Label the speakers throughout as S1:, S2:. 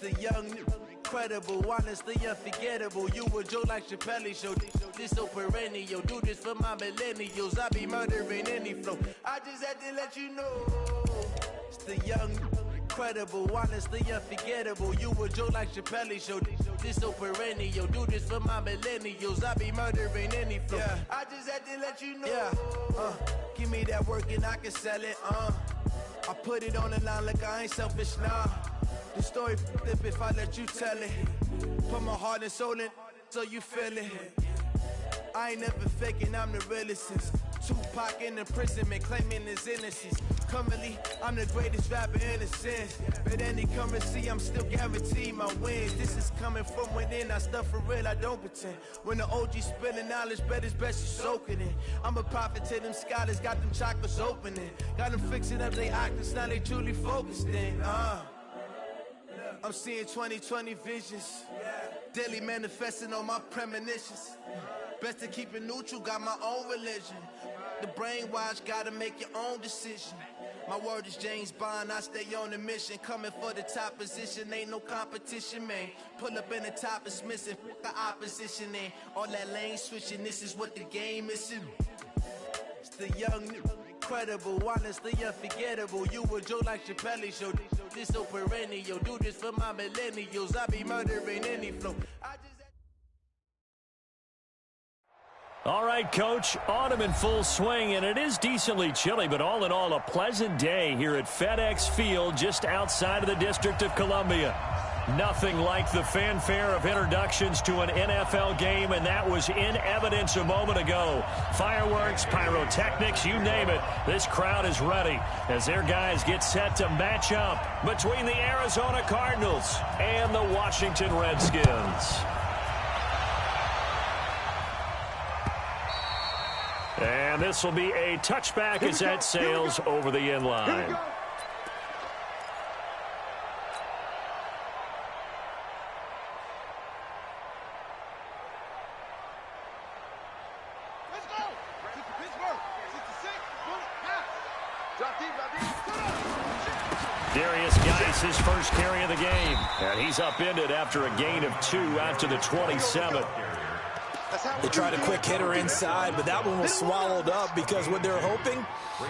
S1: The young, incredible, honestly unforgettable. You a joke like Chappelle Show. This so perennial. Do this for my millennials. I be murdering any flow. I just had to let you know. It's the young, incredible, honestly unforgettable. You a joke like Chappelle Show. This so perennial. Do this for my millennials. I be murdering any flow. Yeah. I just had to let you know. Yeah. Give me that work and I can sell it. I put it on the line like I ain't selfish, nah. The story flip if I let you tell it. Put my heart and soul in so you feel it. I ain't never faking, I'm the realest since Tupac in imprisonment, claiming his innocence. Currently, I'm the greatest rapper in a sense. But any currency, I'm still guaranteed my wins. This is coming from within, I stuff for real, I don't pretend. When the OG spilling knowledge, bet it's best you soak it in. I'm a prophet to them scholars, got them chakras opening. Got them fixing up they octaves, now they truly focused in. I'm seeing 2020 visions. Daily manifesting on my premonitions. Best to keep it neutral, got my own religion. The brainwash, gotta make your own decision. My word is James Bond, I stay on a mission. Coming for the top position, ain't no competition, man. Pull up in the top, it's missing, the opposition, ain't all that lane switching, this is what the game is. It's the young, incredible, honestly unforgettable. You a joke like Chappelle Show. This so perennial. Do this for my millennials. I be murdering any flow.
S2: All right, Coach, autumn in full swing, and it is decently chilly, but all in all, a pleasant day here at FedEx Field just outside of the District of Columbia. Nothing like the fanfare of introductions to an NFL game, and that was in evidence a moment ago. Fireworks, pyrotechnics, you name it. This crowd is ready as their guys get set to match up between the Arizona Cardinals and the Washington Redskins. And this will be a touchback as that sails over the end line. His first carry of the game, and he's upended after a gain of 2 out to the 27.
S3: They tried a quick hitter inside, but that one was swallowed up because what they're hoping,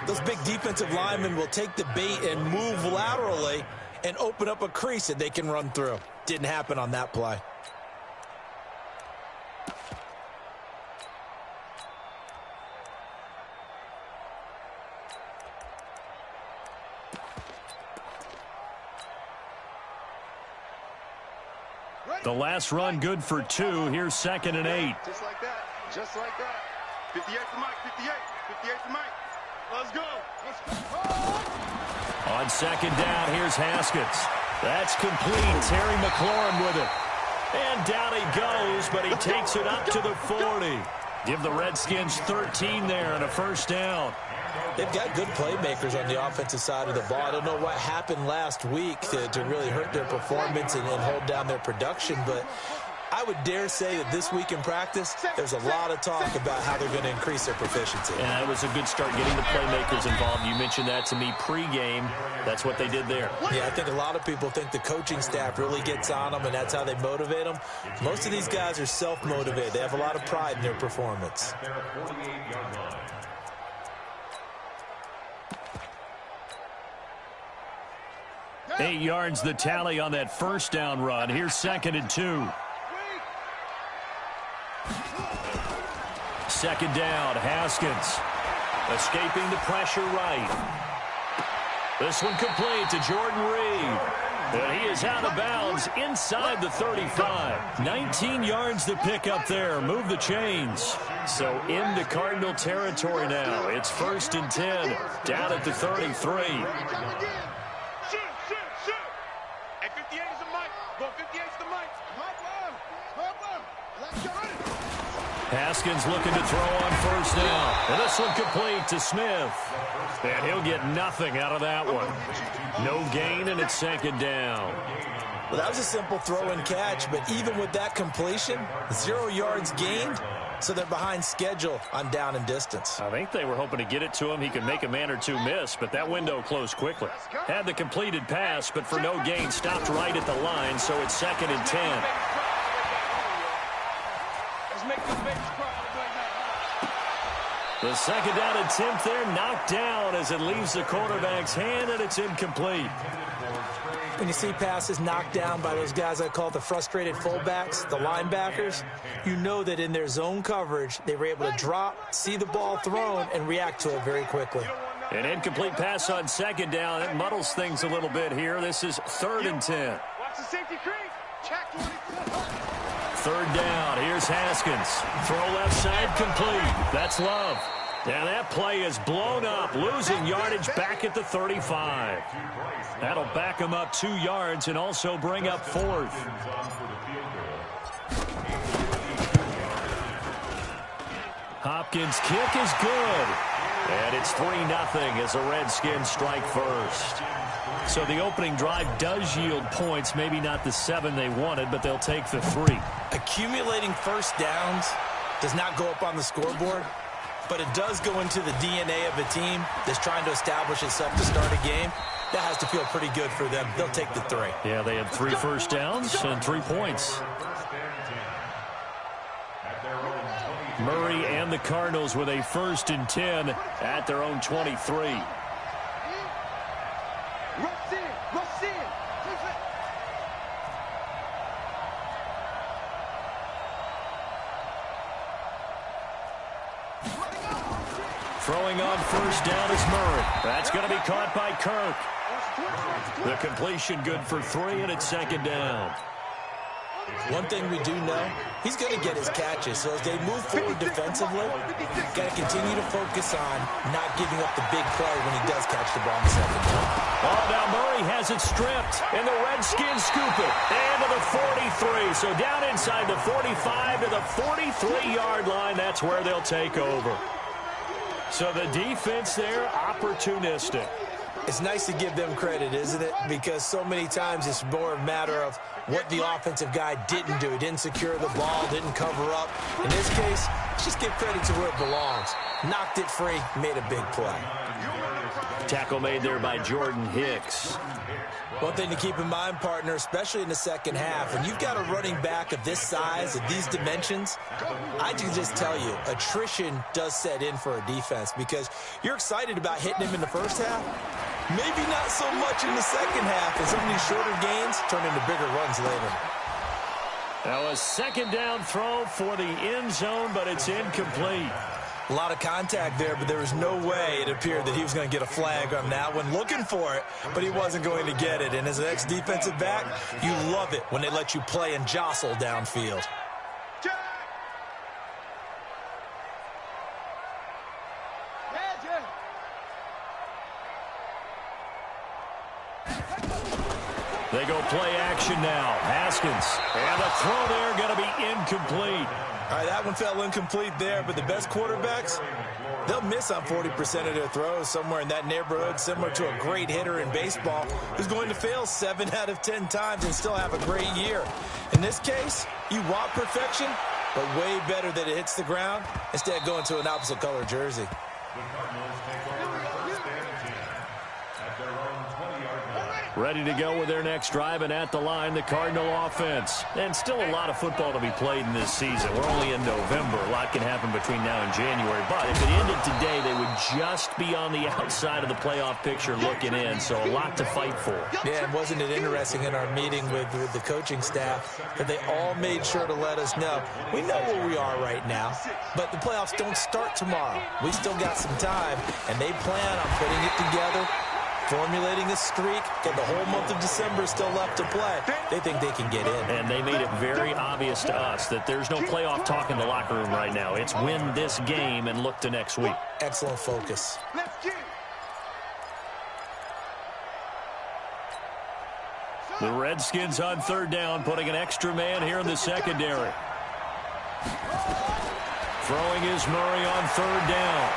S3: those big defensive linemen will take the bait and move laterally and open up a crease that they can run through. Didn't happen on that play.
S2: The last run good for 2. Here's 2nd and 8.
S4: Just like that. Just like that. 58 to Mike. 58. 58 to Mike. Let's go. Let's go.
S2: On 2nd down, here's Haskins. That's complete. Terry McLaurin with it. And down he goes, but he takes it up to the 40. Give the Redskins 13 there and a first down.
S3: They've got good playmakers on the offensive side of the ball. I don't know what happened last week to really hurt their performance and hold down their production, but I would dare say that this week in practice, there's a lot of talk about how they're going to increase their proficiency.
S2: And it was a good start getting the playmakers involved. You mentioned that to me pregame. That's what they did there.
S3: Yeah, I think a lot of people think the coaching staff really gets on them, and that's how they motivate them. Most of these guys are self-motivated. They have a lot of pride in their performance.
S2: 8 yards the tally on that first down run. Here's 2nd and 2. 2nd down, Haskins. Escaping the pressure right. This one complete to Jordan Reed. And he is out of bounds inside the 35. 19 yards to pick up there. Move the chains. So into Cardinal territory now. It's 1st and 10. Down at the 33. Haskins looking to throw on 1st down. And this one complete to Smith. And he'll get nothing out of that one. No gain, and it's 2nd down.
S3: Well, that was a simple throw and catch, but even with that completion, 0 yards gained, so they're behind schedule on down and distance.
S2: I think they were hoping to get it to him. He could make a man or two miss, but that window closed quickly. Had the completed pass, but for no gain, stopped right at the line, so it's 2nd and 10. The 2nd down attempt there, knocked down as it leaves the quarterback's hand, and it's incomplete.
S3: When you see passes knocked down by those guys I call the frustrated fullbacks, the linebackers, you know that in their zone coverage, they were able to drop, see the ball thrown, and react to it very quickly.
S2: An incomplete pass on 2nd down. It muddles things a little bit here. This is 3rd and 10.
S4: Watch the safety creep. Check
S2: 3rd down. Here's Haskins. Throw left side complete. That's Love. And that play is blown up, losing yardage back at the 35. That'll back him up 2 yards and also bring up 4th. Hopkins' kick is good. And it's 3-0 as the Redskins strike first. So the opening drive does yield points, maybe not the 7 they wanted, but they'll take the 3.
S3: Accumulating first downs does not go up on the scoreboard, but it does go into the DNA of a team that's trying to establish itself to start a game. That has to feel pretty good for them. They'll take the 3.
S2: Yeah, they had 3 first downs and 3 points. Murray and the Cardinals with a 1st and 10 at their own 23. Throwing on 1st down is Murray. That's going to be caught by Kirk. The completion good for 3, and it's 2nd down.
S3: One thing we do know, he's going to get his catches. So as they move forward defensively, got to continue to focus on not giving up the big play when he does catch the ball in the 2nd down.
S2: Oh, now Murray has it stripped, and the Redskins scoop it. And to the 43. So down inside the 45 to the 43-yard line. That's where they'll take over. So the defense there, opportunistic.
S3: It's nice to give them credit, isn't it? Because so many times it's more a matter of what the offensive guy didn't do. He didn't secure the ball, didn't cover up. In this case, just give credit to where it belongs. Knocked it free, made a big play.
S2: Tackle made there by Jordan Hicks.
S3: One thing to keep in mind, partner, especially in the 2nd half, when you've got a running back of this size, of these dimensions, I can just tell you, attrition does set in for a defense because you're excited about hitting him in the 1st half. Maybe not so much in the 2nd half, and some of these shorter gains turn into bigger runs later.
S2: That was 2nd down throw for the end zone, but it's incomplete.
S3: A lot of contact there, but there was no way it appeared that he was going to get a flag on that one. Looking for it, but he wasn't going to get it. And as an ex-defensive back, you love it when they let you play and jostle downfield.
S2: They go play action now. Haskins. And the throw there going to be incomplete.
S3: All right, that one fell incomplete there, but the best quarterbacks, they'll miss on 40% of their throws, somewhere in that neighborhood, similar to a great hitter in baseball who's going to fail 7 out of 10 times and still have a great year. In this case, you want perfection, but way better that it hits the ground instead of going to an opposite color jersey.
S2: Ready to go with their next drive, and at the line, the Cardinal offense. And still a lot of football to be played in this season. We're only in November. A lot can happen between now and January. But if it ended today, they would just be on the outside of the playoff picture looking in. So a lot to fight for.
S3: Yeah, and wasn't it interesting in our meeting with the coaching staff that they all made sure to let us know, we know where we are right now, but the playoffs don't start tomorrow. We still got some time, and they plan on putting it together, formulating a streak, and the whole month of December is still left to play. They think they can get in.
S2: And they made it very obvious to us that there's no playoff talk in the locker room right now. It's win this game and look to next week.
S3: Excellent focus.
S2: The Redskins on 3rd down, putting an extra man here in the secondary. Throwing is Murray on 3rd down.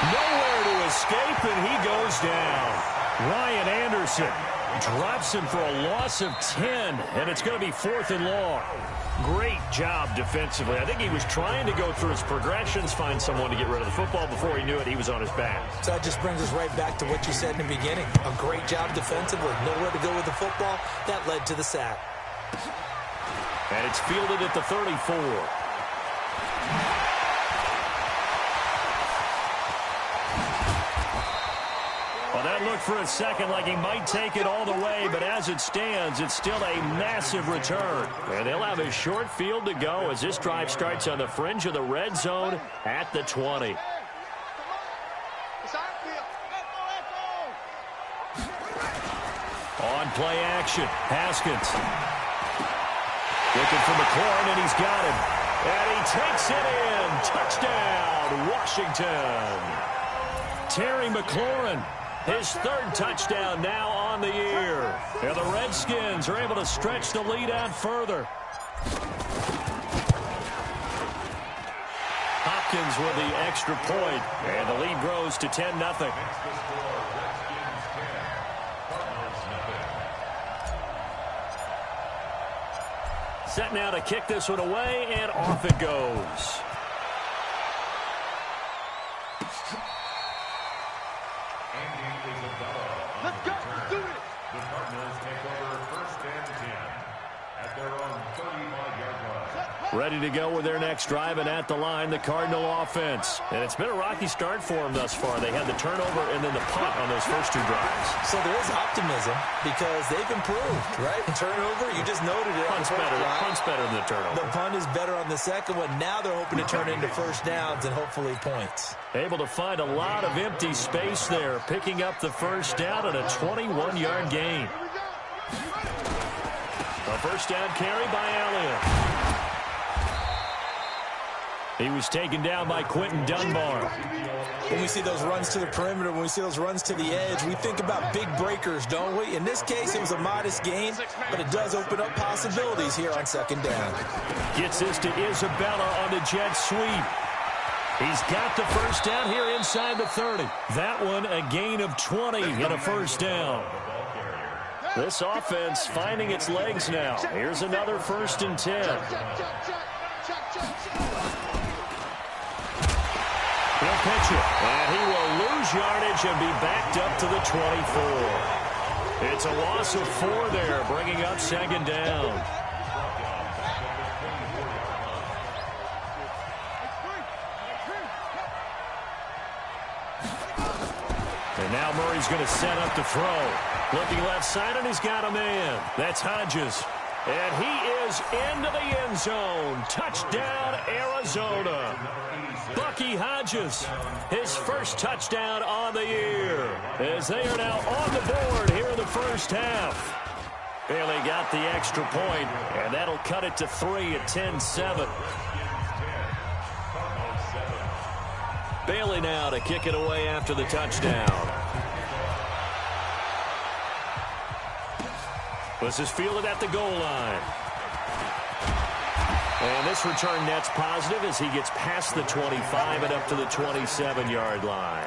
S2: Nowhere to escape, and he goes down. Ryan Anderson Drops him for a loss of 10, and it's going to be 4th and long. Great job defensively. I think he was trying to go through his progressions, find someone to get rid of the football. Before he knew it, he was on his back.
S3: So that just brings us right back to what you said in the beginning. A great job defensively. Nowhere to go with the football. That led to the sack.
S2: And it's fielded at the 34. Well, that looked for a second like he might take it all the way, but as it stands, it's still a massive return. And they'll have a short field to go as this drive starts on the fringe of the red zone at the 20. On play action, Haskins. Looking for McLaurin, and he's got him. And he takes it in. Touchdown, Washington. Terry McLaurin, his 3rd touchdown now on the year. And the Redskins are able to stretch the lead out further. Hopkins with the extra point, and the lead grows to 10-0. Set now to kick this one away, and off it goes.
S4: Let's go. Let's do it. The Cardinals take over 1st and 10 at their own 35-yard line.
S2: Ready to go with their next drive, and at the line, the Cardinal offense. And it's been a rocky start for them thus far. They had the turnover and then the punt on those first 2 drives.
S3: So there is optimism because they've improved, right? Turnover, you just noted it.
S2: Punt's better than the turnover.
S3: The punt is better on the second one. Now they're hoping to turn into first downs and hopefully points.
S2: Able to find a lot of empty space there, picking up the first down and a 21-yard gain. A first down carry by Elliott. He was taken down by Quentin Dunbar.
S3: When we see those runs to the perimeter, when we see those runs to the edge, we think about big breakers, don't we? In this case, it was a modest gain, but it does open up possibilities here on 2nd down.
S2: Gets this to Isabella on the jet sweep. He's got the first down here inside the 30. That one a gain of 20 and a first down. This offense finding its legs now. Here's another 1st and 10. He'll pitch it, and he will lose yardage and be backed up to the 24. It's a loss of 4 there, bringing up 2nd down. And now Murray's going to set up to throw. Looking left side, and he's got a man. That's Hodges. And he is into the end zone. Touchdown, Arizona. Bucky Hodges, his first touchdown on the year, as they are now on the board here in the first half. Bailey got the extra point, and that'll cut it to 3 at 10-7. Bailey now to kick it away after the touchdown. This is fielded at the goal line. And this return net's positive as he gets past the 25 and up to the 27-yard line.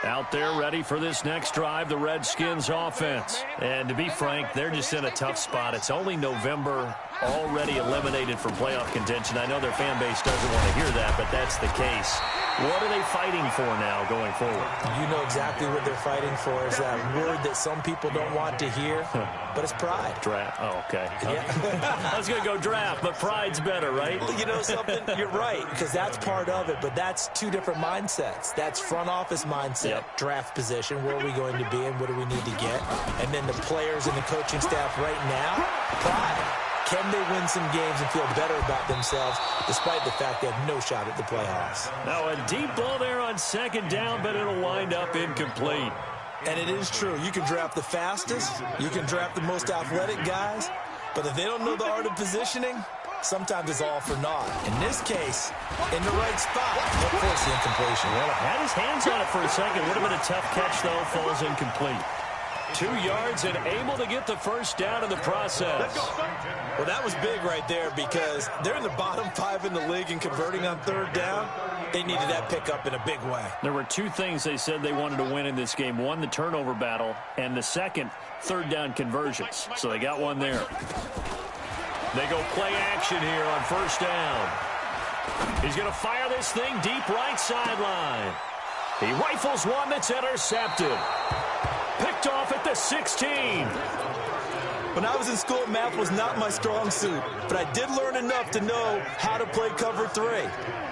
S2: Out there ready for this next drive, the Redskins offense. And to be frank, they're just in a tough spot. It's only November, already eliminated from playoff contention. I know their fan base doesn't want to hear that, but that's the case. What are they fighting for now going forward?
S3: You know exactly what they're fighting for is that word that some people don't want to hear, but it's pride.
S2: Draft. Oh, okay.
S3: Yeah.
S2: I was going to go draft, but pride's better, right?
S3: You know something? You're right, because that's part of it, but that's 2 different mindsets. That's front office mindset, draft position, where are we going to be and what do we need to get? And then the players and the coaching staff right now, pride. Can they win some games and feel better about themselves despite the fact they have no shot at the playoffs?
S2: Now a deep ball there on 2nd down, but it'll wind up incomplete.
S3: And it is true. You can draft the fastest. You can draft the most athletic guys. But if they don't know the art of positioning, sometimes it's all for naught. In this case, in the right spot, they'll force the incompletion.
S2: Well, had his hands on it for a second. Would have been a tough catch, though. Falls incomplete. 2 yards and able to get the first down in the process.
S3: Well, that was big right there because they're in the bottom 5 in the league in converting on third down. They needed that pickup in a big way.
S2: There were 2 things they said they wanted to win in this game. One, the turnover battle, and the second, third down conversions. So they got one there. They go play action here on first down. He's going to fire this thing deep right sideline. He rifles one that's intercepted. Picked off at the 16.
S3: When I was in school, math was not my strong suit, but I did learn enough to know how to play cover 3.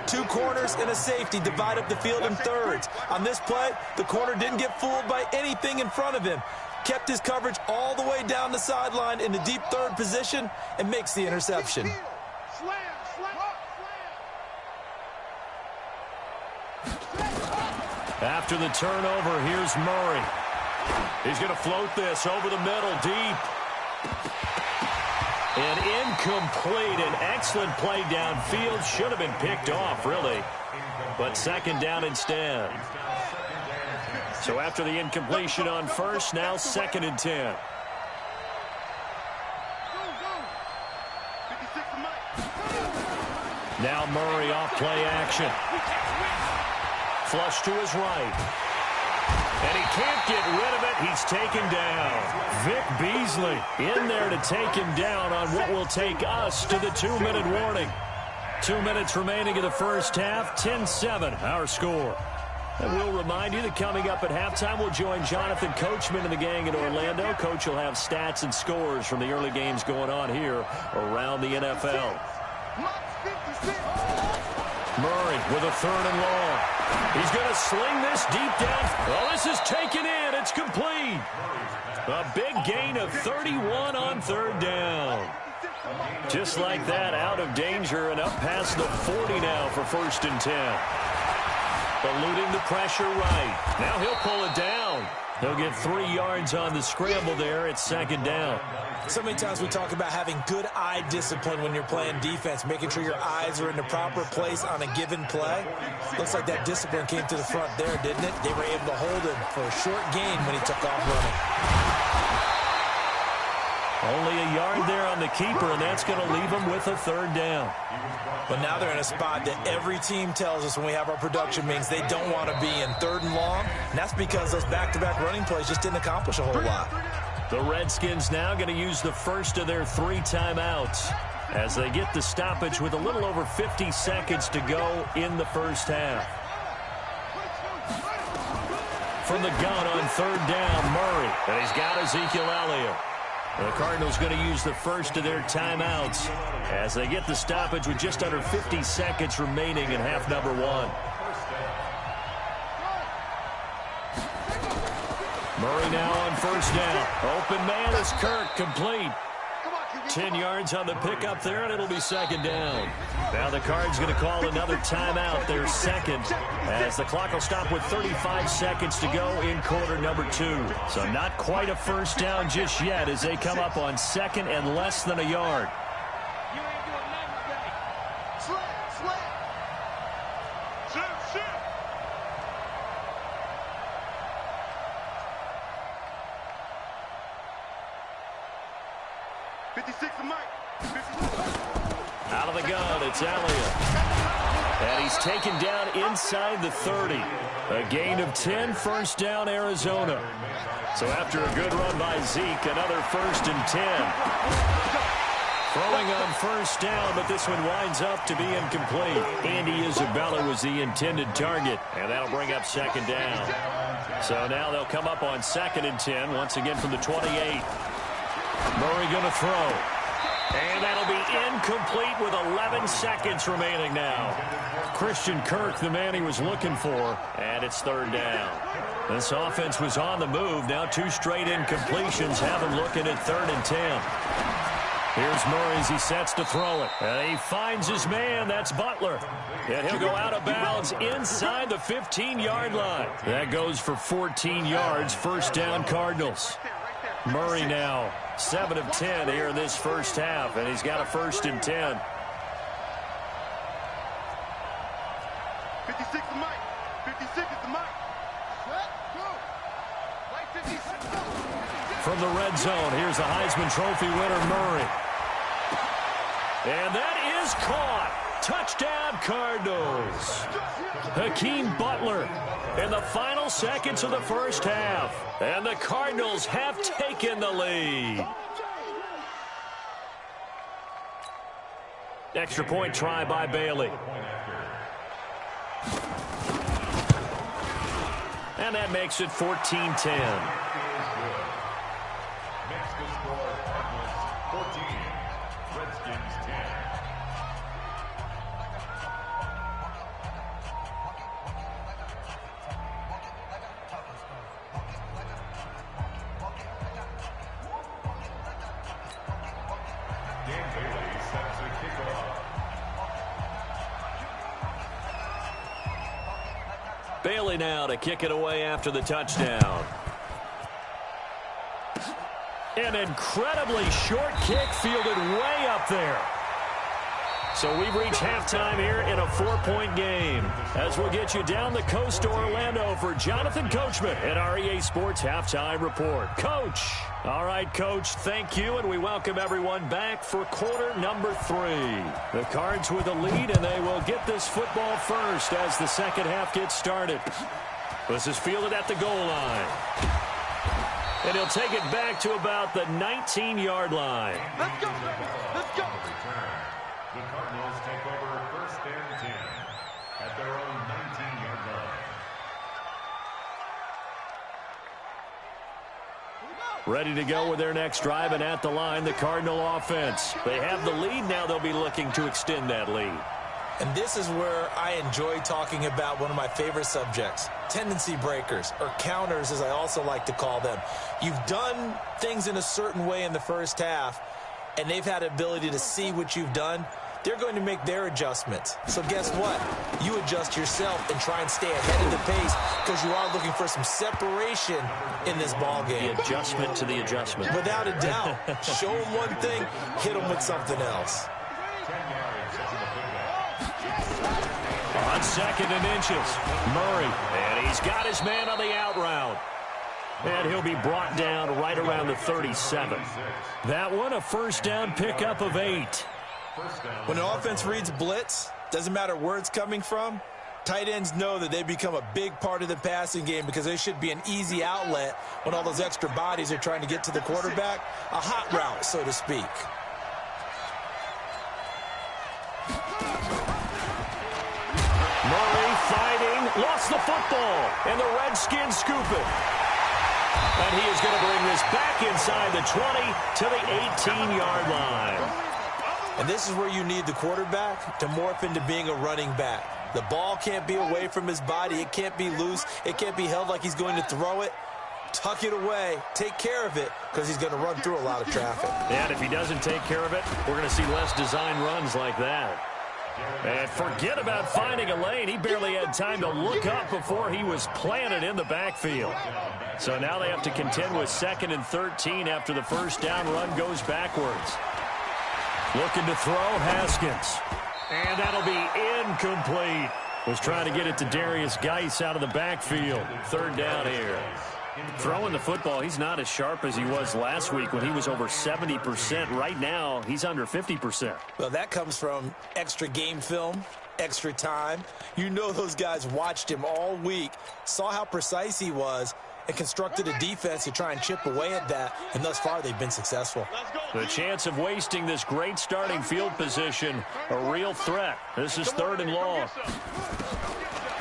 S3: 2 corners and a safety divide up the field in thirds. On this play, the corner didn't get fooled by anything in front of him. Kept his coverage all the way down the sideline in the deep third position and makes the interception.
S2: After the turnover, here's Murray. He's going to float this over the middle, deep. And incomplete. An excellent play downfield. Should have been picked off, really. But second down instead. So after the incompletion on first, now 2nd and 10. Now Murray off play action. Flush to his right. And he can't get rid of it. He's taken down. Vic Beasley in there to take him down on what will take us to the 2-minute warning. 2 minutes remaining in the first half. 10-7 our score. And we'll remind you that coming up at halftime, we'll join Jonathan Coachman and the gang in Orlando. Coach will have stats and scores from the early games going on here around the NFL. Murray with a 3rd and long. He's going to sling this deep down. Well, this is taken in. It's complete. A big gain of 31 on 3rd down. Just like that, out of danger and up past the 40 now for 1st and 10. Eluding the pressure right. Now he'll pull it down. He'll get 3 yards on the scramble there. It's 2nd down.
S3: So many times we talk about having good eye discipline when you're playing defense, making sure your eyes are in the proper place on a given play. Looks like that discipline came to the front there, didn't it? They were able to hold him for a short gain when he took off running.
S2: Only a yard there on the keeper, and that's going to leave him with a 3rd down.
S3: But now they're in a spot that every team tells us when we have our production meetings they don't want to be in 3rd and long. And that's because those back-to-back running plays just didn't accomplish a whole lot.
S2: The Redskins now going to use the first of their 3 timeouts as they get the stoppage with a little over 50 seconds to go in the first half. From the gun on 3rd down, Murray. And he's got Ezekiel Elliott. The Cardinals going to use the first of their timeouts as they get the stoppage with just under 50 seconds remaining in half number 1. Murray now on 1st down. Open man is Kirk, complete. 10 yards on the pickup there, and it'll be 2nd down. Now the Cards going to call another timeout, their 2nd, as the clock will stop with 35 seconds to go in quarter number 2. So not quite a first down just yet as they come up on 2nd and less than a yard. Out of the gun, it's Elliott. And he's taken down inside the 30. A gain of 10, 1st down, Arizona. So after a good run by Zeke, another 1st and 10. Throwing on 1st down, but this one winds up to be incomplete. Andy Isabella was the intended target, and that'll bring up 2nd down. So now they'll come up on 2nd and 10, once again from the 28. Murray going to throw. And that'll be incomplete with 11 seconds remaining now. Christian Kirk, the man he was looking for, and it's 3rd down. This offense was on the move. Now 2 straight incompletions have him looking at 3rd and 10. Here's Murray as he sets to throw it. And he finds his man. That's Butler. And he'll go out of bounds inside the 15-yard line. That goes for 14 yards. 1st down, Cardinals. Murray now 7 of 10 here in this first half, and he's got a 1st and 10.
S4: 56 the mic. 56 is the mic. Set, go. Right 56.
S2: from the red zone. Here's the Heisman Trophy winner, Murray. And that is caught. Touchdown, Cardinals. Hakeem Butler in the final seconds of the first half. And the Cardinals have taken the lead. Extra point try by Bailey. And that makes it 14-10. Bailey now to kick it away after the touchdown. An incredibly short kick fielded way up there. So we've reached halftime here in a 4-point game. As we'll get you down the coast to Orlando for Jonathan Coachman at our EA Sports Halftime Report. Coach. All right, Coach, thank you, and we welcome everyone back for quarter number 3. The Cards with a lead, and they will get this football first as the second half gets started. This is fielded at the goal line. And he'll take it back to about the 19-yard line.
S4: Let's go, let's go.
S5: The Cardinals take over first and 10 at their own 19-yard line.
S2: Ready to go with their next drive, and at the line, the Cardinal offense. They have the lead. Now they'll be looking to extend that lead.
S3: And this is where I enjoy talking about one of my favorite subjects, tendency breakers, or counters as I also like to call them. You've done things in a certain way in the first half, and they've had the ability to see what you've done. They're going to make their adjustments. So guess what? You adjust yourself and try and stay ahead of the pace because you are looking for some separation in this ball game.
S2: The adjustment to the adjustment.
S3: Without a doubt. Show them one thing, hit them with something else.
S2: On second and inches, Murray. And he's got his man on the out route. And he'll be brought down right around the 37. That one, a first down pickup of 8.
S3: When the offense reads blitz, doesn't matter where it's coming from, tight ends know that they become a big part of the passing game because they should be an easy outlet when all those extra bodies are trying to get to the quarterback. A hot route, so to speak.
S2: Murray fighting, lost the football, and the Redskins scoop it. And he is going to bring this back inside the 20 to the 18-yard line.
S3: And this is where you need the quarterback to morph into being a running back. The ball can't be away from his body. It can't be loose. It can't be held like he's going to throw it. Tuck it away. Take care of it because he's going to run through a lot of traffic.
S2: And if he doesn't take care of it, we're going to see less design runs like that. And forget about finding a lane. He barely had time to look up before he was planted in the backfield. So now they have to contend with 2nd and 13 after the first down run goes backwards. Looking to throw, Haskins. And that'll be incomplete. Was trying to get it to Darius Geis out of the backfield. Third down here. Throwing the football, he's not as sharp as he was last week when he was over 70%. Right now, he's under 50%.
S3: Well, that comes from extra game film, extra time. You know those guys watched him all week, saw how precise he was, and constructed a defense to try and chip away at that, and thus far they've been successful.
S2: The chance of wasting this great starting field position, a real threat. This is 3rd and long.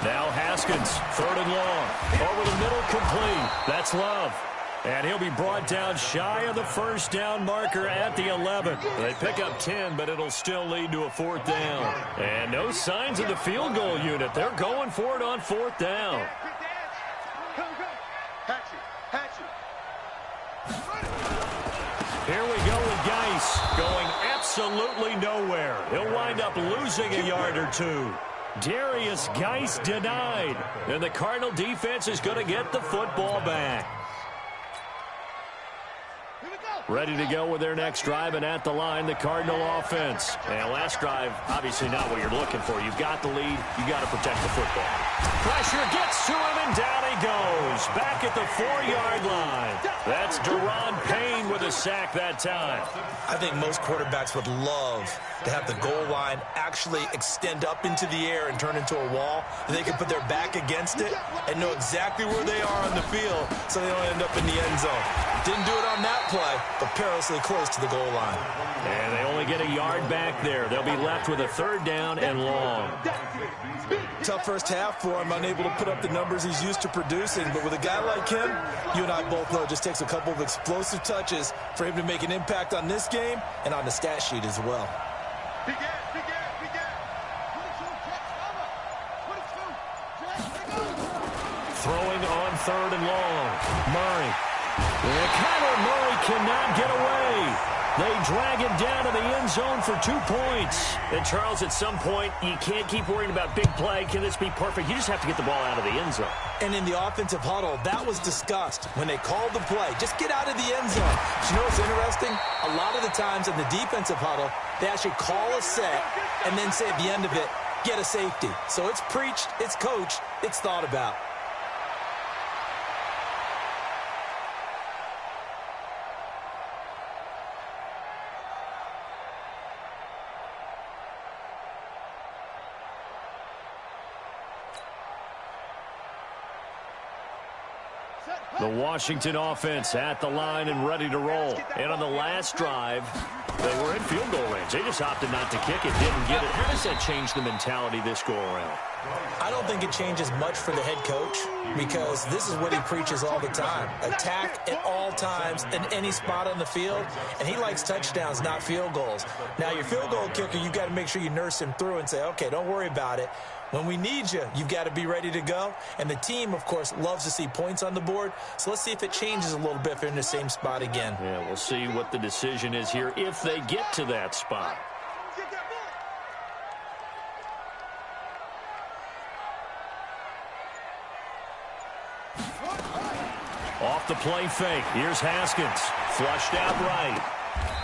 S2: Now Haskins, 3rd and long. Over the middle, complete. That's Love. And he'll be brought down shy of the first down marker at the 11. They pick up 10, but it'll still lead to a 4th down. And no signs of the field goal unit. They're going for it on 4th down. Here we go with Geis going absolutely nowhere. He'll wind up losing a yard or 2. Darius Geis denied. And the Cardinal defense is going to get the football back. Ready to go with their next drive, and at the line, the Cardinal offense. And last drive, obviously not what you're looking for. You've got the lead. You've got to protect the football. Pressure gets to him, and down he goes. Back at the 4-yard line. That's Deron Payne with a sack that time.
S3: I think most quarterbacks would love to have the goal line actually extend up into the air and turn into a wall. And they can put their back against it and know exactly where they are on the field so they don't end up in the end zone. Didn't do it on that play, but perilously close to the goal line.
S2: And they only get a yard back there. They'll be left with a 3rd down and long.
S3: Tough first half for him, unable to put up the numbers he's used to producing. But with a guy like him, you and I both know it just takes a couple of explosive touches for him to make an impact on this game and on the stat sheet as well.
S2: Throwing on 3rd and long. Murray. And Kyler Murray cannot get away. They drag it down to the end zone for 2 points. And, Charles, at some point, you can't keep worrying about big play. Can this be perfect? You just have to get the ball out of the end zone.
S3: And in the offensive huddle, that was discussed when they called the play. Just get out of the end zone. But you know what's interesting? A lot of the times in the defensive huddle, they actually call a set and then say at the end of it, get a safety. So it's preached, it's coached, it's thought about.
S2: The Washington offense at the line and ready to roll. And on the last drive, they were in field goal range. They just opted not to kick it, didn't get it. How does that change the mentality this go-around?
S3: I don't think it changes much for the head coach because this is what he preaches all the time. Attack at all times in any spot on the field, and he likes touchdowns, not field goals. Now, your field goal kicker, you've got to make sure you nurse him through and say, okay, don't worry about it. When we need you, you've got to be ready to go. And the team, of course, loves to see points on the board. So let's see if it changes a little bit if they're in the same spot again.
S2: Yeah, we'll see what the decision is here if they get to that spot. Off the play fake. Here's Haskins. Flushed out right.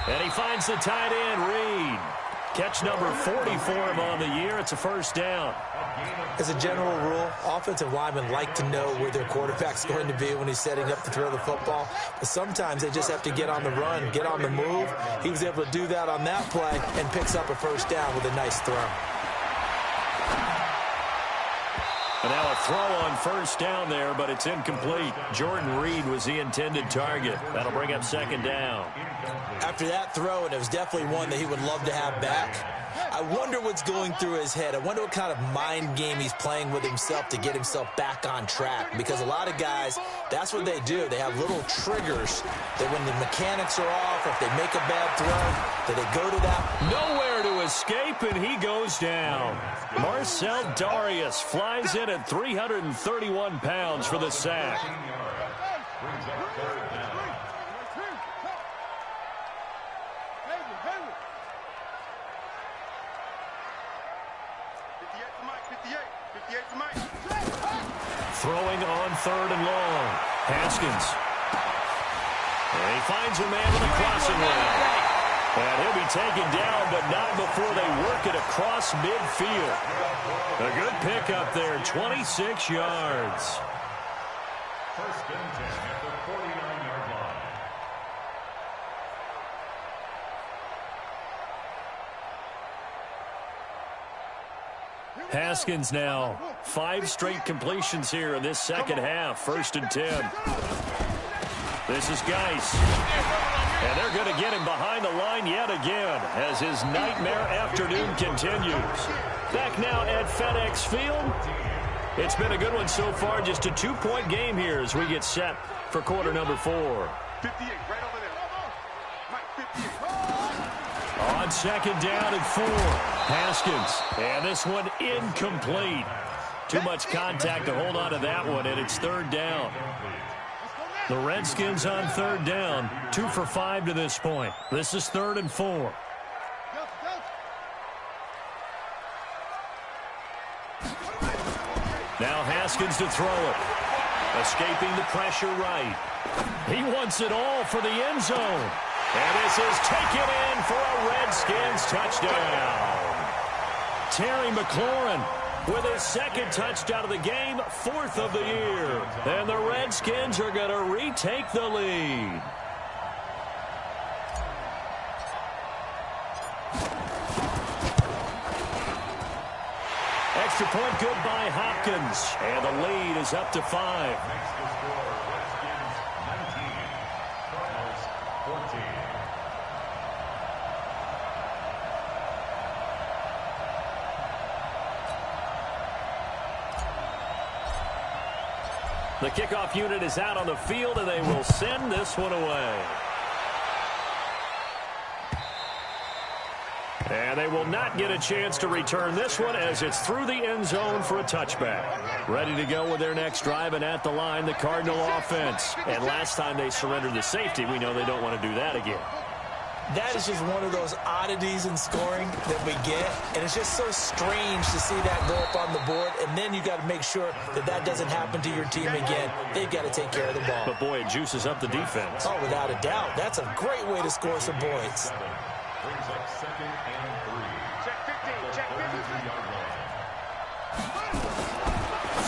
S2: And he finds the tight end, Reed. Catch number 40 for him on the year. It's a 1st down.
S3: As a general rule, offensive linemen like to know where their quarterback's going to be when he's setting up to throw the football. But sometimes they just have to get on the run, get on the move. He was able to do that on that play and picks up a 1st down with a nice throw.
S2: And now a throw on 1st down there, but it's incomplete. Jordan Reed was the intended target. That'll bring up 2nd down.
S3: After that throw, and it was definitely one that he would love to have back, I wonder what's going through his head. I wonder what kind of mind game he's playing with himself to get himself back on track. Because a lot of guys, that's what they do. They have little triggers that when the mechanics are off, or if they make a bad throw, that they go to that.
S2: Nowhere to escape, and he goes down. Marcel Darius flies in at 331 pounds for the sack. Throwing on 3rd and long. Haskins. And he finds a man with a crossing route. And he'll be taken down, but not before they work it across midfield. A good pickup there, 26 yards.
S5: 1st and 10 at the 49-yard line.
S2: Haskins now. 5 straight completions here in this 2nd half. 1st and 10. This is Geis. And they're going to get him behind the line yet again as his nightmare afternoon continues. Back now at FedEx Field. It's been a good one so far. Just a 2-point game here as we get set for quarter number 4.
S4: 58, right over there. Mike, 58.
S2: On 2nd down and 4. Haskins. And this one incomplete. Too much contact to hold on to that one, and it's 3rd down. The Redskins on 3rd down. 2 for 5 to this point. This is 3rd and 4. Now Haskins to throw it. Escaping the pressure right. He wants it all for the end zone. And this is taken in for a Redskins touchdown. Terry McLaurin with his second touchdown of the game, 4th of the year. And the Redskins are going to retake the lead. Extra point good by Hopkins. And the lead is up to 5.
S5: Makes the score Redskins 19, Cardinals 14.
S2: The kickoff unit is out on the field, and they will send this one away. And they will not get a chance to return this one as it's through the end zone for a touchback. Ready to go with their next drive, and at the line, the Cardinal offense. And last time they surrendered the safety, we know they don't want to do that again.
S3: That is just one of those oddities in scoring that we get, and it's just so strange to see that go up on the board, and then you got to make sure that that doesn't happen to your team again. They've got to take care of the ball.
S2: But, boy, it juices up the defense.
S3: Oh, without a doubt. That's a great way to score some points.
S5: Brings up 2nd and 3.
S4: Check 15, check 15.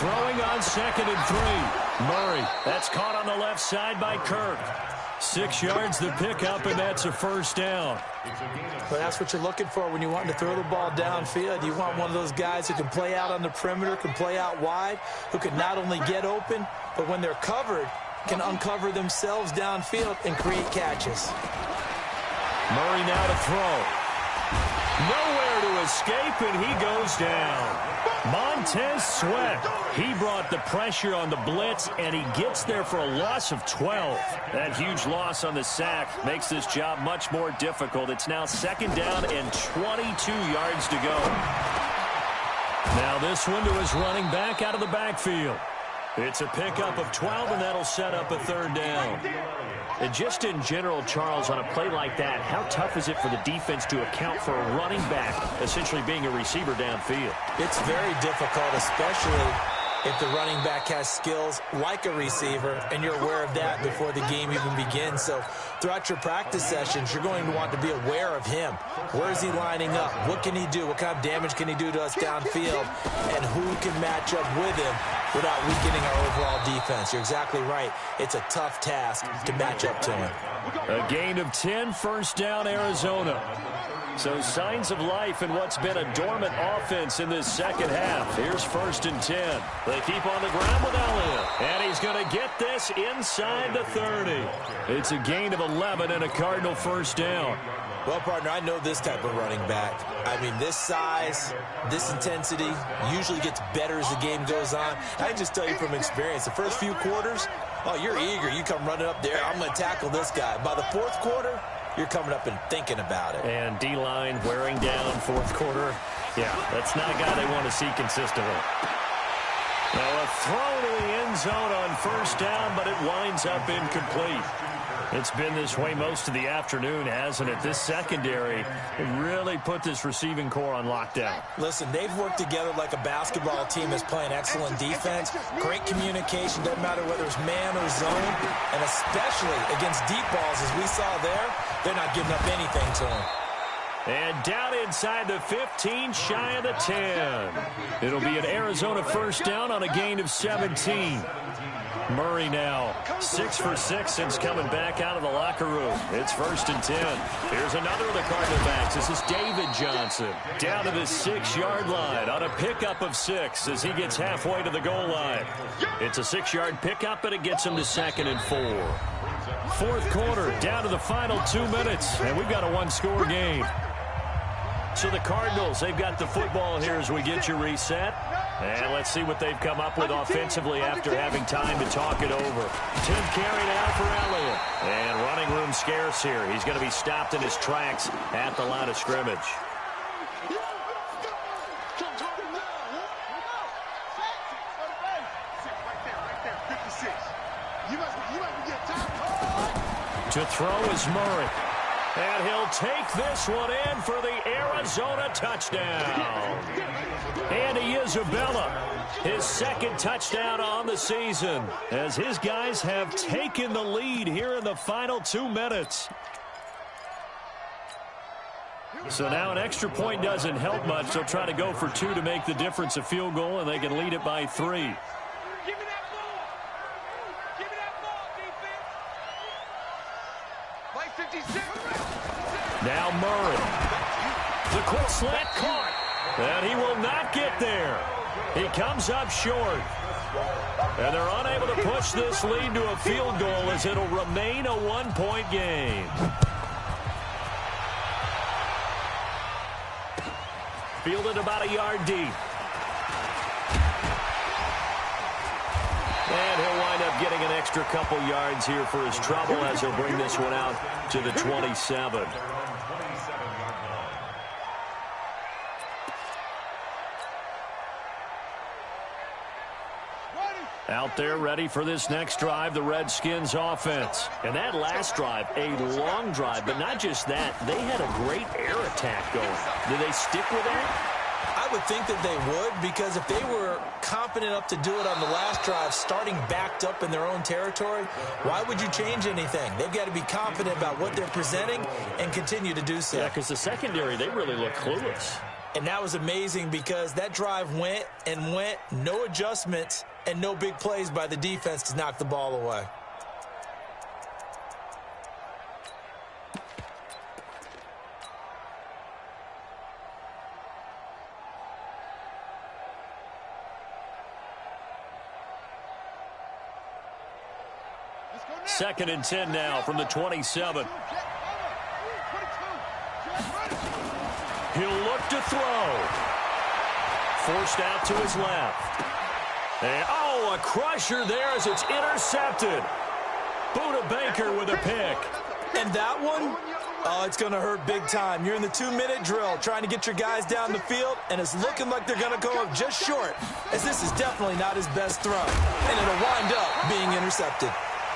S2: Throwing on 2nd and 3. Murray, that's caught on the left side by Kirk. 6 yards the pickup, and that's a first down.
S3: But that's what you're looking for when you want to throw the ball downfield. You want one of those guys who can play out on the perimeter, can play out wide, who can not only get open, but when they're covered, can uncover themselves downfield and create catches.
S2: Murray now to throw. Nowhere to escape, and he goes down. Montez Sweat. He brought the pressure on the blitz, and he gets there for a loss of 12. That huge loss on the sack makes this job much more difficult. It's now 2nd down and 22 yards to go. Now this one to his running back out of the backfield. It's a pickup of 12, and that'll set up a 3rd down. And just in general, Charles, on a play like that, how tough is it for the defense to account for a running back essentially being a receiver downfield?
S3: It's very difficult, especially if the running back has skills like a receiver, and you're aware of that before the game even begins. So throughout your practice sessions, you're going to want to be aware of him. Where is he lining up? What can he do? What kind of damage can he do to us downfield? And who can match up with him without weakening our overall defense? You're exactly right. It's a tough task to match up to him.
S2: A gain of 10, first down, Arizona. So signs of life in what's been a dormant offense in this second half. Here's 1st and 10. They keep on the ground with Elliott. And he's going to get this inside the 30. It's a gain of 11 and a Cardinal first down.
S3: Well, partner, I know this type of running back. I mean, this size, this intensity usually gets better as the game goes on. I can just tell you from experience, the first few quarters, oh, you're eager. You come running up there. I'm going to tackle this guy. By the 4th quarter, you're coming up and thinking about it.
S2: And D-line wearing down 4th quarter. Yeah, that's not a guy they want to see consistently. Now a throw to the end zone on 1st down, but it winds up incomplete. It's been this way most of the afternoon, hasn't it? This secondary really put this receiving core on lockdown.
S3: Listen, they've worked together like a basketball team that's playing excellent defense. Great communication, doesn't matter whether it's man or zone. And especially against deep balls, as we saw there, they're not giving up anything to them.
S2: And down inside the 15, shy of the 10. It'll be an Arizona first down on a gain of 17. Murray now 6 for 6 since coming back out of the locker room. It's 1st and 10. Here's another of the Cardinal backs. This is David Johnson down to the 6-yard line on a pickup of 6 as he gets halfway to the goal line. It's a 6-yard pickup, and it gets him to 2nd and 4. 4th quarter, down to the final 2 minutes, and we've got a 1-score game. So the Cardinals, they've got the football here as we get you reset. And let's see what they've come up with offensively after having time to talk it over. 10th carry now for Elliott. And running room scarce here. He's going to be stopped in his tracks at the line of scrimmage. To throw is Murray. And he'll take this one in for the Arizona touchdown. Andy Isabella, his second touchdown on the season, as his guys have taken the lead here in the final 2 minutes. So now an extra point doesn't help much. They'll try to go for 2 to make the difference a field goal, and they can lead it by 3.
S4: Give me that ball. Give me that ball, defense. Like 56.
S2: Now Murray. The quick slant caught. And he will not get there. He comes up short. And they're unable to push this lead to a field goal as it'll remain a 1-point game. Fielded about a yard deep. And he'll wind up getting an extra couple yards here for his trouble as he'll bring this one out to the 27. Out there ready for this next drive, the Redskins offense. And that last drive, a long drive, but not just that, they had a great air attack going. Do they stick with that?
S3: I would think that they would, because if they were confident enough to do it on the last drive, starting backed up in their own territory, why would you change anything? They've got to be confident about what they're presenting and continue to do so.
S2: Yeah, because the secondary, they really look clueless.
S3: And that was amazing because that drive went and went, no adjustments, and no big plays by the defense to knock the ball away.
S2: Second and 10 now from the 27. He'll look to throw. Forced out to his left. And, oh, a crusher there as it's intercepted. Buda Baker with a pick.
S3: And that one, oh, it's going to hurt big time. You're in the 2-minute drill trying to get your guys down the field, and it's looking like they're going to go up just short, as this is definitely not his best throw. And it'll wind up being intercepted.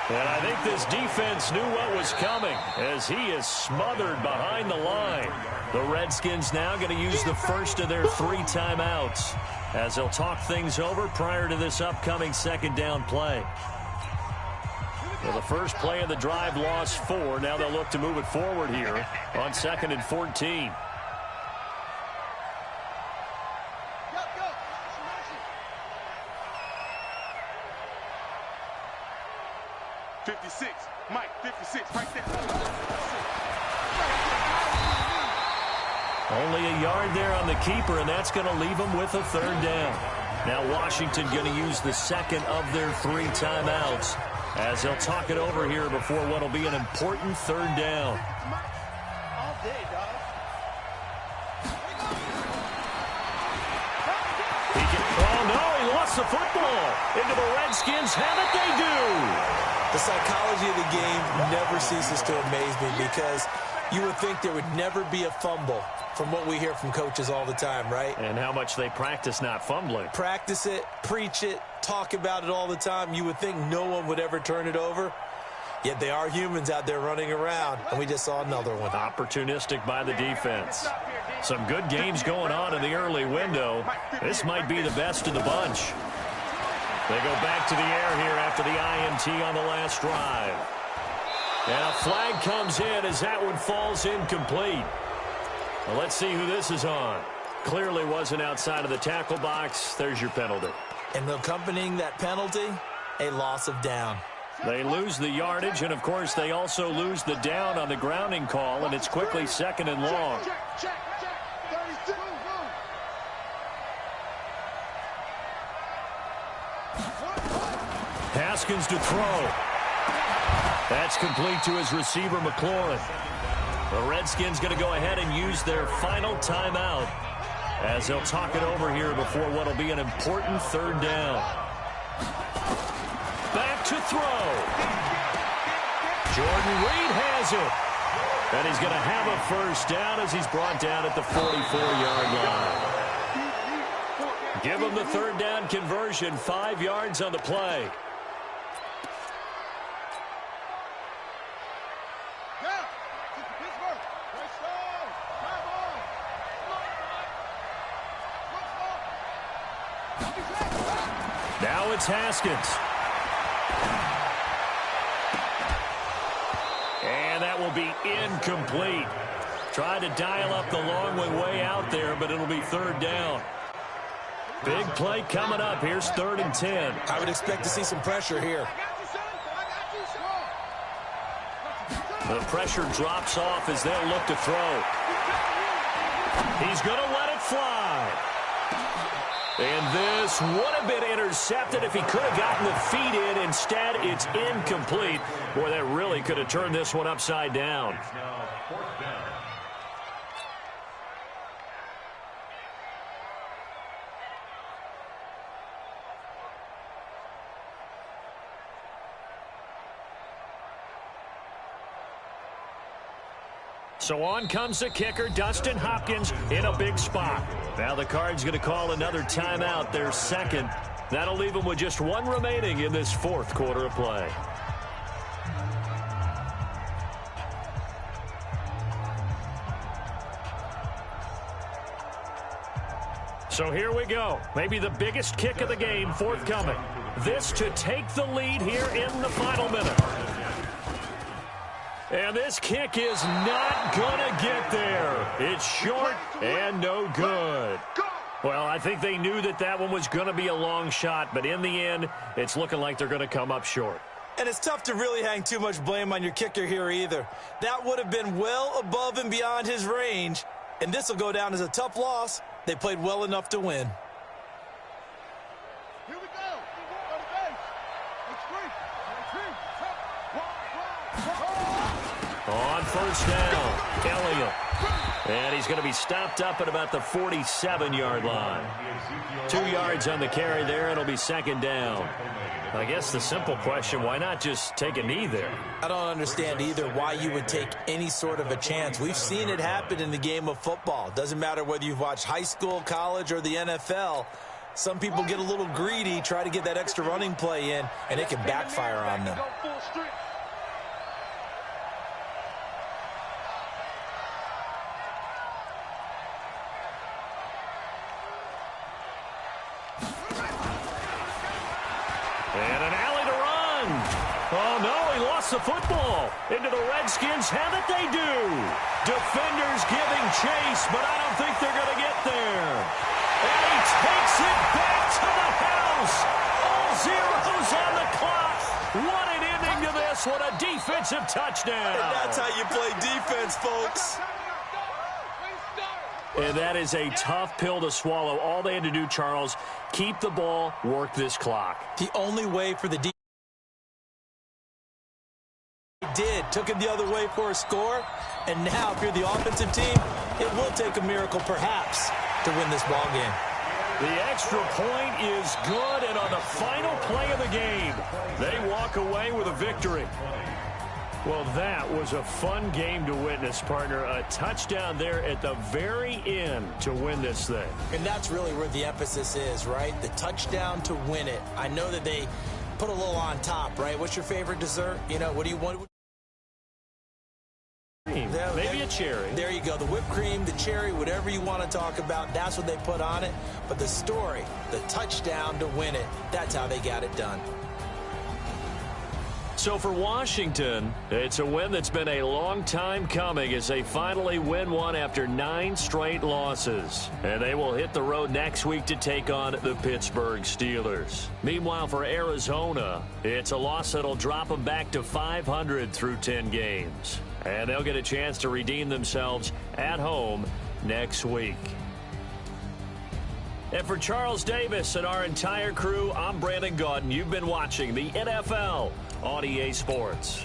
S2: And I think this defense knew what was coming as he is smothered behind the line. The Redskins now going to use the first of their 3 timeouts as they'll talk things over prior to this upcoming second down play. Well, the first play of the drive lost 4. Now they'll look to move it forward here on 2nd and 14.
S4: Mike, 56, right there.
S2: Only a yard there on the keeper, and that's going to leave them with a 3rd down. Now Washington going to use the second of their 3 timeouts as they'll talk it over here before what will be an important 3rd down.
S4: All day, dog.
S2: Oh, no, he lost the football. Into the Redskins. Have it, they do.
S3: The psychology of the game never ceases to amaze me because you would think there would never be a fumble from what we hear from coaches all the time, right?
S2: And how much they practice not fumbling.
S3: Practice it, preach it, talk about it all the time. You would think no one would ever turn it over. Yet they are humans out there running around, and we just saw another one.
S2: Opportunistic by the defense. Some good games going on in the early window. This might be the best of the bunch. They go back to the air here after the INT on the last drive. And a flag comes in as that one falls incomplete. Well, let's see who this is on. Clearly wasn't outside of the tackle box. There's your penalty.
S3: And accompanying that penalty, a loss of down.
S2: They lose the yardage, and, of course, they also lose the down on the grounding call, and it's quickly 2nd and long. Haskins to throw. That's complete to his receiver, McLaurin. The Redskins going to go ahead and use their final timeout as they'll talk it over here before what will be an important 3rd down. Back to throw. Jordan Reed has it. And he's going to have a 1st down as he's brought down at the 44-yard line. Give him the 3rd down conversion, 5 yards on the play. Now it's Haskins. And that will be incomplete. Tried to dial up the long one way out there, but it'll be third down. Big play coming up. Here's 3rd and 10.
S3: I would expect to see some pressure here.
S2: The pressure drops off as they'll look to throw. He's going to let it fly. And this would have been intercepted if he could have gotten the feet in. Instead, it's incomplete. Boy, that really could have turned this one upside down.
S5: Now, 4th down.
S2: So on comes the kicker, Dustin Hopkins, in a big spot. Now the Cards going to call another timeout, their second. That'll leave them with just one remaining in this 4th quarter of play. So here we go. Maybe the biggest kick of the game forthcoming. This to take the lead here in the final minute. And this kick is not going to get there. It's short and no good. Well, I think they knew that that one was going to be a long shot, but in the end, it's looking like they're going to come up short.
S3: And it's tough to really hang too much blame on your kicker here either. That would have been well above and beyond his range, and this will go down as a tough loss. They played well enough to win.
S4: Here we go. On the base. It's free.
S2: On first down, Elliott. And he's going to be stopped up at about the 47-yard line. 2 yards on the carry there. It'll be 2nd down. I guess the simple question, why not just take a knee there?
S3: I don't understand either why you would take any sort of a chance. We've seen it happen in the game of football. Doesn't matter whether you've watched high school, college, or the NFL. Some people get a little greedy, try to get that extra running play in, and it can backfire on them.
S2: And an alley to run. Oh, no, he lost the football. Into the Redskins have it, they do. Defenders giving chase, but I don't think they're going to get there. And he takes it back to the house. All zeros on the clock. What an ending to this. What a defensive touchdown.
S3: And that's how you play defense, folks.
S2: And that is a tough pill to swallow. All they had to do, Charles, keep the ball, work this clock.
S3: The only way for the defense took it the other way for a score. And now, if you're the offensive team, it will take a miracle, perhaps, to win this ball game.
S2: The extra point is good, and on the final play of the game, they walk away with a victory. Well, that was a fun game to witness, partner. A touchdown there at the very end to win this thing.
S3: And that's really where the emphasis is, right? The touchdown to win it. I know that they put a little on top, right? What's your favorite dessert? You know, what do you want?
S2: Maybe a cherry.
S3: There you go. The whipped cream, the cherry, whatever you want to talk about, that's what they put on it. But the story, the touchdown to win it, that's how they got it done.
S2: So for Washington, it's a win that's been a long time coming as they finally win one after 9 straight losses. And they will hit the road next week to take on the Pittsburgh Steelers. Meanwhile, for Arizona, it's a loss that'll drop them back to 500 through 10 games. And they'll get a chance to redeem themselves at home next week. And for Charles Davis and our entire crew, I'm Brandon Gaudin. You've been watching the NFL on EA Sports.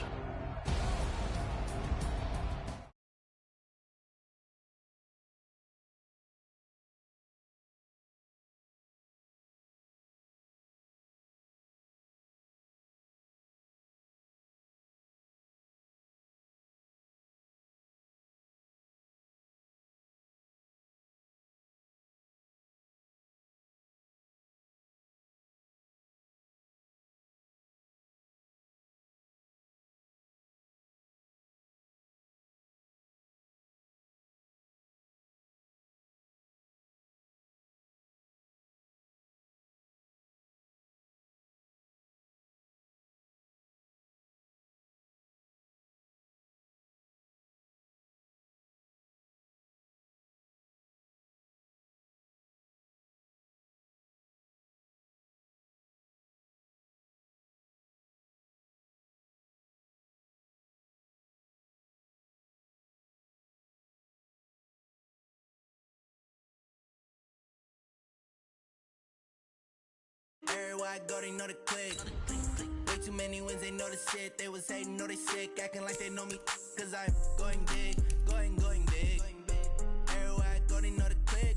S1: Everywhere I go, they know the click. Way too many wins, they know the shit. They was hating, know they sick, acting like they know me. Cause I'm going big, going big. Everywhere I go, they know the click.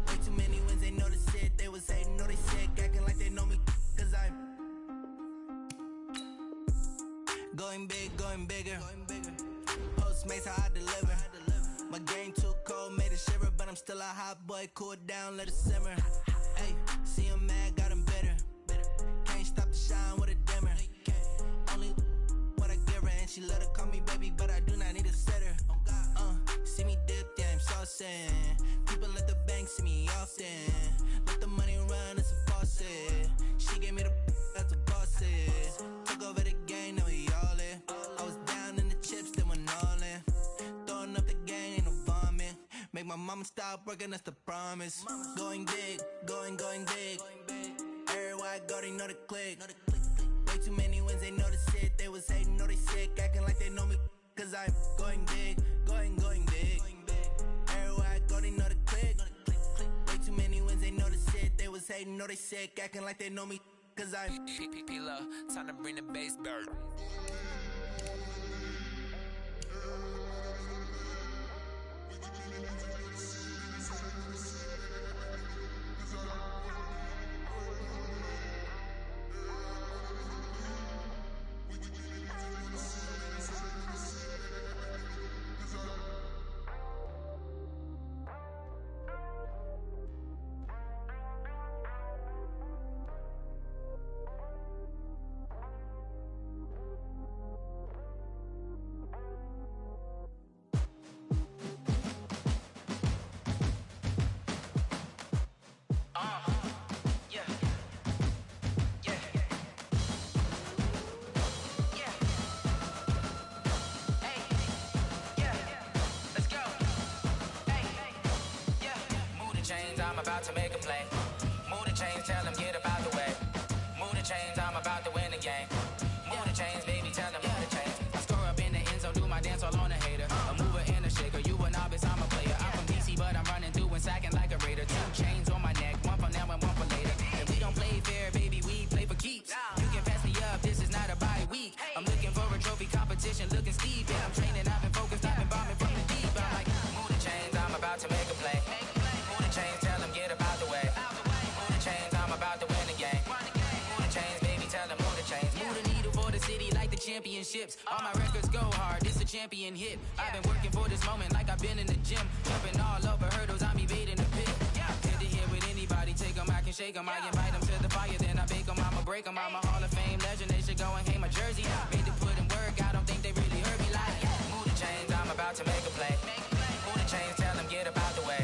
S1: Way too many wins, they know the shit. They was hating, know they sick, acting like they know me. Cause I'm going big, going bigger. Postmates how I deliver. My game too cold, made it shiver, but I'm still a hot boy. Cool it down, let it simmer. Hey, see him mad, got him bitter. Can't stop the shine with a dimmer. Only what I give her, and she let her call me baby, but I do not need a sitter. See me dip, yeah, I'm saucing. People at the bank see me often. Let the money run, it's a faucet. She gave me the that's a boss it. Took over the game, now we all in. I was down in the chips, then went all in. Throwing up the game, ain't no vomit. Make my mama stop working, that's the promise. Going big, going big. Everywhere I go, they know the click. Way too many wins, they know the shit. They was hating, know they sick, acting like they know me. Cause I'm going big, going big. Everywhere I go, they know the click. Way too many wins, they know the shit. They was hating, know they sick, acting like they know me. Cause I'm
S6: P-P-P-Love, time to bring the bass bird. I'm about to make a play. Move the chains, tell them get up out the way. Move the chains, I'm about to win the game. Move the chains, baby, tell them move the chains. I score up in the end zone, do my dance all on a hater. A mover and a shaker, you a novice, I'm a player. I'm from DC, but I'm running through and sacking like a raider. 2 chains on my neck, one for now and one for later. If we don't play fair, baby, we play for keeps. You can pass me up, this is not a bye week. I'm looking for a trophy competition, looking steep. Yeah, I'm training, I've been focused, I've been bombing from the deep. I'm like, move the chains, I'm about to make a play. Move the chains, tell them get up out the way. Move the chains, I'm about to win the game. Move the chains, baby, tell them move the chains. Move the needle for the city like the championships. All my records go hard, it's a champion hit. I've been working for this moment like I've been in the gym. Jumping all over hurdles, I'm evading the pit. Head to head with anybody, take them, I can shake them. I invite them to the fire, then I bake them, I'ma break them. I'm a Hall of Fame legend, they should go and hang my jersey. Made to put in work, I don't think they really heard me like. Move the chains, I'm about to make a play. Move the chains, tell them get up out the way.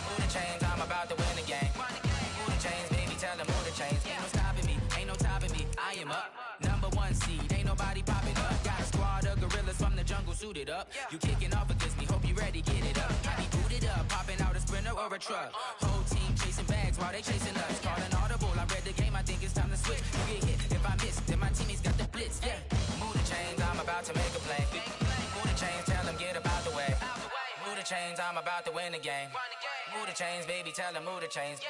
S6: Move the chains, I'm about to win the game. Move the chains, baby, tell them move the chains. Ain't no stopping me, ain't no topping me. I am up, #1 seed, ain't nobody popping up. Got a squad of gorillas from the jungle suited up. You kicking off against me, hope you ready, get it up. I be booted up, popping out a sprinter or a truck. Whole team chasing bags while they chasing us. Calling audible, I read the game, I think it's time to switch. You get hit, if I miss, then my teammates got the blitz, yeah. Move the chains, I'm about to make a play. Move the chains, tell them get up out the way. Move the chains, I'm about to win the game. Move the chains, baby, tell them move the chains.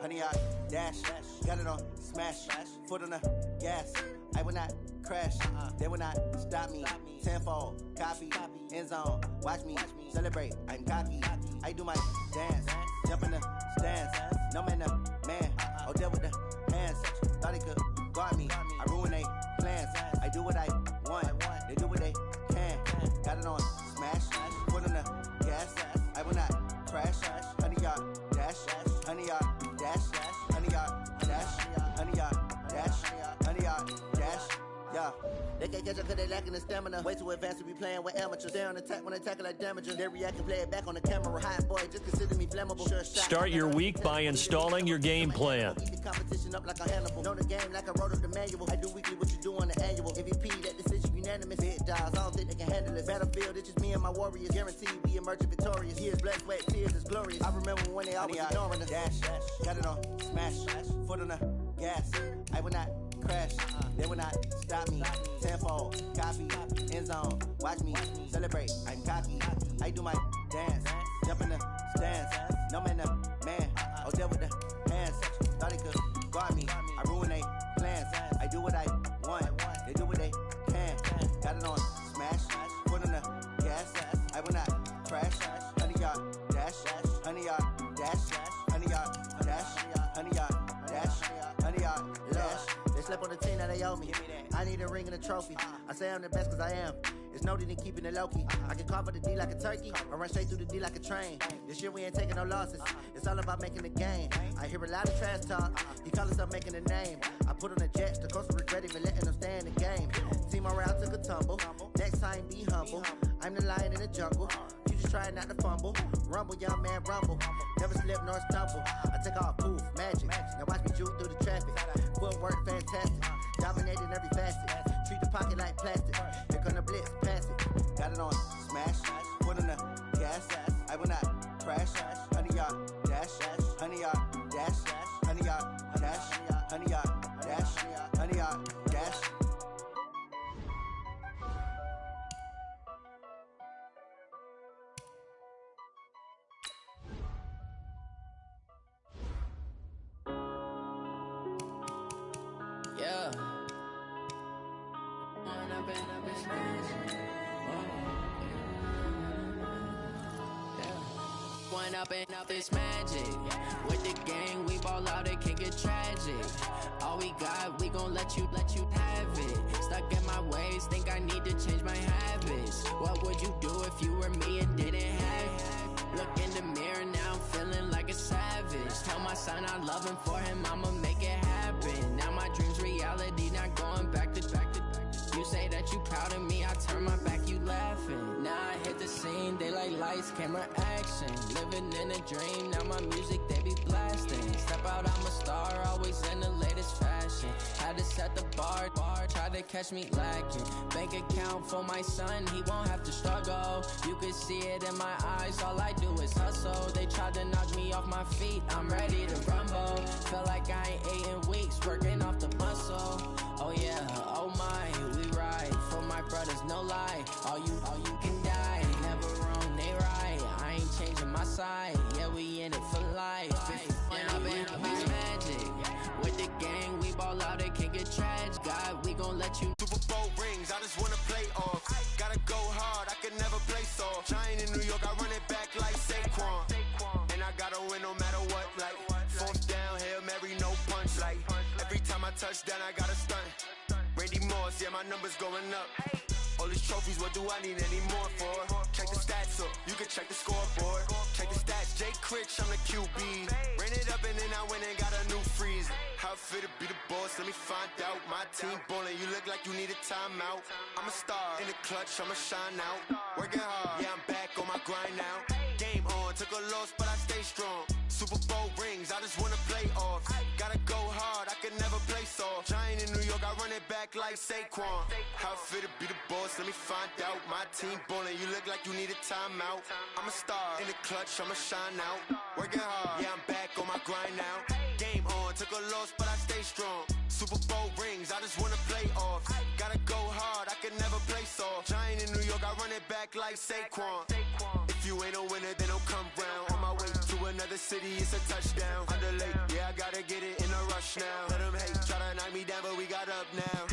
S1: Honey, I dash, got it on smash, foot on the gas. I will not crash, they will not stop me. Tenfold, copy, end zone, watch me celebrate. I'm cocky, I do my dance, jump in the stands. No man, man, oh deal with the hands. Thought he could guard me, I ruin they plans. I do what I want, they do what they can. Got it on smash, foot on the gas. I will not crash, honey, y'all dash, honey, y'all dash, honey, y'all dash, honey, y'all dash, honey, y'all dash, yeah. They can't catch up cause they lacking the stamina. Way too advanced to be playing with amateurs. Stay on attack when they tackle like damager. They react and play it back on the camera. Hot boy, just consider me flammable. Sure shot.
S2: Start your week by installing your game plan.
S1: The competition up like a Hannibal. Know the game like I wrote up the manual. I do weekly what you do on the annual. MVP, that decision unanimous. Big dogs, I don't think they can handle this. Battlefield, it's just me and my warriors. Guaranteed we emerge victorious. Years, blood, sweat, tears, is glorious. I remember when they always ignoring us. Dash, got it on smash, foot on the gas. I will not
S7: crash. They will not stop me. Tenfold, copy, end zone. Watch me celebrate. I'm cocky. I do my dance. Jump in the stands. No man, the man. Oh, there with the hands. Thought they could guard me. I ruin they plans. I do what I want. They do what they can. Got it on smash. Put on the gas. I will not crash. 100-yard dash. 100-yard dash. 100-yard dash. 100-yard dash. 100-yard dash. They slept on the team that they owe me. I need a ring and a trophy. I say I'm the best cause I am. It's noted in keeping it low-key. I can carve up the D like a turkey, or run straight through the D like a train. This year we ain't taking no losses. It's all about making the game. I hear a lot of trash talk. He call himself making a name. I put on the Jets, the coach will regret even letting them stay in the game. Team morale took a tumble. Next time be humble. I'm the lion in the jungle. You just try not to fumble. Rumble, young man, rumble. Never slip nor stumble. I take off, poof, magic. Now watch me juke through the traffic. Footwork fantastic. Dominating every facet. Treat the pocket like plastic. Here come the blitz, pass it. Got it on smash. Put on the gas. I will not crash. 100-yard dash. 100-yard dash. 100-yard dash. 100-yard dash. 100-yard dash.
S6: Yeah. One up and up this magic. With the gang, we ball out, it can get tragic. All we got, we gon' let you have it. Stuck in my ways, think I need to change my habits. What would you do if you were me and didn't have it? Look in the mirror now, I'm feeling like a savage. Tell my son I love him, for him I'ma make it happen. Now my dream's reality, not going back to. You say that you proud of me, I turn my back, you laughing. Now I hit the scene, they like lights, camera, action. Living in a dream, now my music, they be blasting. Step out, I'm a star, always in the latest fashion. Had to set the bar, try to catch me lacking. Bank account for my son, he won't have to struggle. You can see it in my eyes, all I do is hustle. They tried to knock me off my feet, I'm ready to rumble. Felt like I ain't ate in weeks, working off the muscle. Oh yeah, oh my, we ride for my brothers, no lie. All you can die, never wrong, they right. I ain't changing my side, yeah, we in it for life. Down, it's magic. With the gang, we ball out, it can get tragic. God, we gon' let you.
S1: Super Bowl rings, I just wanna play off. Gotta go hard, I can never play soft. Giant in New York, I run it back like Saquon. And I gotta win no matter what, like fourth down, Hail Mary, no punch. Like every time I touch down, I gotta stunt. Randy Moss, yeah, my numbers going up. All these trophies, what do I need any more for? Check the stats up, you can check the scoreboard. Check the stats, Jay Critch, I'm the QB. Ran it up and then I went and got a new freeze. How it feel to be the boss, let me find out. My team ballin', you look like you need a timeout. I'm a star, in the clutch, I'ma shine out. Working hard, yeah, I'm back on my grind now. Game on, took a loss, but I stay strong. Super Bowl rings, I just wanna play off. Gotta go hard, I can never play soft. Giant in New York, I run it back like Saquon. How it feel to be the boss, let me find out. My team ballin', you look like you need a timeout. I'm a star, in the clutch, I'ma shine out. Working hard, yeah, I'm back on my grind now. Game on, took a loss, but I stay strong. Super Bowl rings, I just wanna play off. Gotta go hard, I can never play soft. Giant in New York, I run it back like Saquon. If you ain't a winner, then don't come round. On my way to another city, it's a touchdown. Underlay, yeah, I gotta get it in a rush now. Let them hate, try to knock me down, but we got up now.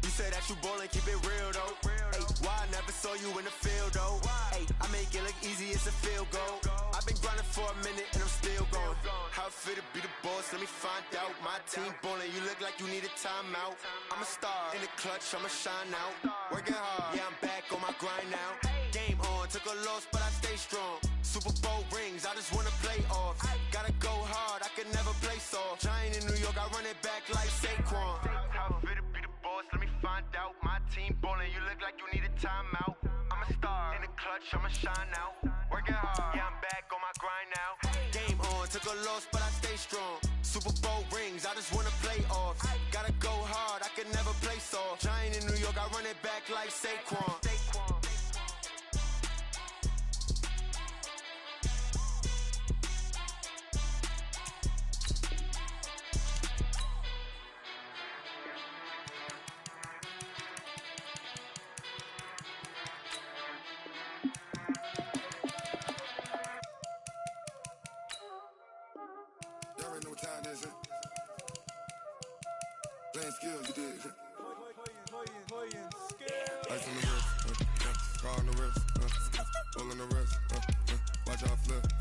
S1: You say that you ballin', keep it real though. Hey, why I never saw you in the field though? Hey, I make it look easy, it's a field goal. I've been grinding for a minute and I'm still going. How it feel to be the boss, let me find out. My team ballin', you look like you need a timeout. I'm a star, in the clutch, I'ma shine out. Working hard, yeah, I'm back on my grind now. Game on, took a loss, but I stay strong. Super Bowl rings, I just wanna play off. Gotta go hard, I can never play soft. Giant in New York, I run it back like Saquon. How it feel to be the boss, let me find out. My team ballin', you look like you need a timeout. I'm a star, in the clutch, I'ma shine out. Working hard, yeah, I'm back on my grind now. Game on, took a loss, but I stay strong. Super Bowl rings, I just wanna play off. Gotta go hard, I can never play soft. Giant in New York, I run it back like Saquon.
S8: this, playing skill, you did, ice on the wrist, car on the wrist, pull on the wrist, watch out flip.